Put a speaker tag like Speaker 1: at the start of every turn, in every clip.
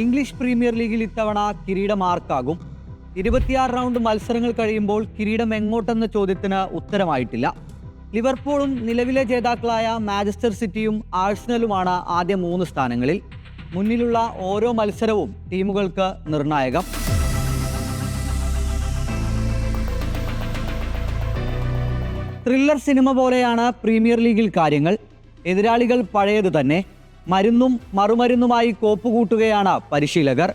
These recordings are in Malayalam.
Speaker 1: ഇംഗ്ലീഷ് പ്രീമിയർ ലീഗിൽ ഇത്തവണ കിരീടം ആർക്കാകും? 26 റൗണ്ട് മത്സരങ്ങൾ കഴിയുമ്പോൾ കിരീടം എങ്ങോട്ടെന്ന ചോദ്യത്തിന് ഉത്തരമായിട്ടില്ല. ലിവർപൂളും നിലവിലെ ജേതാക്കളായ മാഞ്ചസ്റ്റർ സിറ്റിയും ആഴ്സണലുമാണ് ആദ്യ 3 സ്ഥാനങ്ങളിൽ. മുന്നിലുള്ള ഓരോ മത്സരവും ടീമുകൾക്ക് നിർണായകം. ത്രില്ലർ സിനിമ പോലെയാണ് പ്രീമിയർ ലീഗിൽ കാര്യങ്ങൾ. എതിരാളികൾ പഴയത് തന്നെ. മരുന്നും മറുമരുന്നുമായി കോപ്പുകൂട്ടുകയാണ് പരിശീലകർ.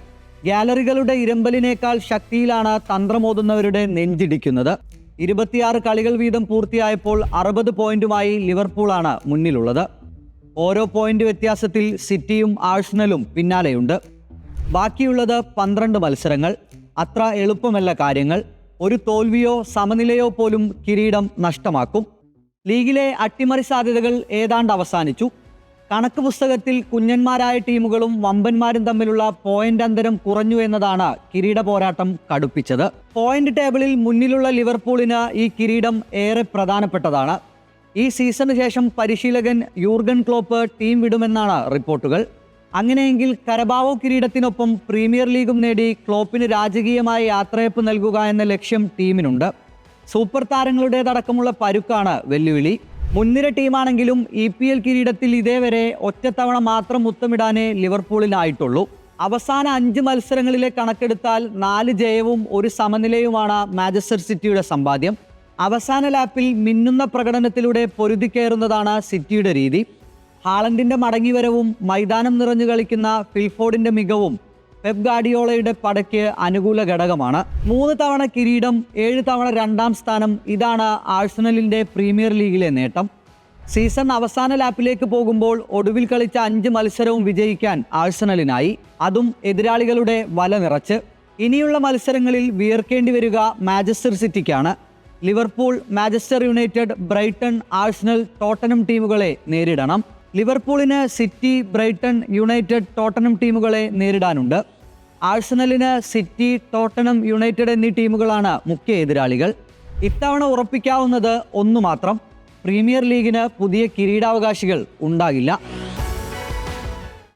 Speaker 1: ഗാലറികളുടെ ഇരമ്പലിനേക്കാൾ ശക്തിയിലാണ് തന്ത്രമോതുന്നവരുടെ നെഞ്ചിടിക്കുന്നത്. 26 കളികൾ വീതം പൂർത്തിയായപ്പോൾ 60 പോയിന്റുമായി ലിവർപൂളാണ് മുന്നിലുള്ളത്. ഓരോ പോയിന്റ് വ്യത്യാസത്തിൽ സിറ്റിയും ആഴ്സണലും പിന്നാലെയുണ്ട്. ബാക്കിയുള്ളത് 12 മത്സരങ്ങൾ. അത്ര എളുപ്പമല്ല കാര്യങ്ങൾ. ഒരു തോൽവിയോ സമനിലയോ പോലും കിരീടം നഷ്ടമാക്കും. ലീഗിലെ അട്ടിമറി സാധ്യതകൾ ഏതാണ്ട് അവസാനിച്ചു. കണക്ക് പുസ്തകത്തിൽ കുഞ്ഞന്മാരായ ടീമുകളും വമ്പന്മാരും തമ്മിലുള്ള പോയിന്റ് അന്തരം കുറഞ്ഞു എന്നതാണ് കിരീട പോരാട്ടം കടുപ്പിച്ചത്. പോയിന്റ് ടേബിളിൽ മുന്നിലുള്ള ലിവർപൂളിന് ഈ കിരീടം ഏറെ പ്രധാനപ്പെട്ടതാണ്. ഈ സീസണിന് ശേഷം പരിശീലകൻ യൂർഗൻ ക്ലോപ്പ് ടീം വിടുമെന്നാണ് റിപ്പോർട്ടുകൾ. അങ്ങനെയെങ്കിൽ കരബാവോ കിരീടത്തിനൊപ്പം പ്രീമിയർ ലീഗും നേടി ക്ലോപ്പിന് രാജകീയമായ യാത്രയപ്പ് നൽകുക എന്ന ലക്ഷ്യം ടീമിനുണ്ട്. സൂപ്പർ താരങ്ങളുടേതടക്കമുള്ള പരുക്കാണ് വെല്ലുവിളി. മുൻനിര ടീമാണെങ്കിലും EPL കിരീടത്തിൽ ഇതേവരെ ഒറ്റത്തവണ മാത്രം മുത്തമിടാനേ ലിവർപൂളിനായിട്ടുള്ളൂ. അവസാന 5 മത്സരങ്ങളിലെ കണക്കെടുത്താൽ 4 ജയവും 1 സമനിലയുമാണ് മാഞ്ചസ്റ്റർ സിറ്റിയുടെ സമ്പാദ്യം. അവസാന ലാപ്പിൽ മിന്നുന്ന പ്രകടനത്തിലൂടെ പൊരുതിക്കയറുന്നതാണ് സിറ്റിയുടെ രീതി. ഹാളണ്ടിന്റെ മടങ്ങിവരവും മൈതാനം നിറഞ്ഞു കളിക്കുന്ന ഫിൽഫോർഡിന്റെ മികവും പെപ് ഗാർഡിയോളയുടെ പടയ്ക്ക് അനുകൂല ഘടകമാണ്. 3 തവണ കിരീടം, 7 തവണ 2ാം സ്ഥാനം. ഇതാണ് ആഴ്സണലിന്റെ പ്രീമിയർ ലീഗിലെ നേട്ടം. സീസൺ അവസാന ലാപ്പിലേക്ക് പോകുമ്പോൾ ഒടുവിൽ കളിച്ച 5 മത്സരവും വിജയിക്കാൻ ആഴ്സണലിനായി. അതും എതിരാളികളുടെ വല നിറച്ച്. ഇനിയുള്ള മത്സരങ്ങളിൽ വിയർക്കേണ്ടി വരിക മാഞ്ചസ്റ്റർ സിറ്റിക്കാണ്. Liverpool, Manchester United, Brighton, Arsenal, Tottenham ടീമുകളെ നേരിടണം. ലിവർപൂളിന് സിറ്റി, ബ്രൈറ്റൺ, യുണൈറ്റഡ്, ടോട്ടനം ടീമുകളെ നേരിടാനുണ്ട്. ആഴ്സണലിന് സിറ്റി, ടോട്ടനം, യുണൈറ്റഡ് എന്നീ ടീമുകളാണ് മുഖ്യ എതിരാളികൾ. ഇത്തവണ ഉറപ്പിക്കാവുന്നത് ഒന്നു മാത്രം: പ്രീമിയർ ലീഗിന് പുതിയ കിരീടാവകാശികൾ ഉണ്ടാകില്ല.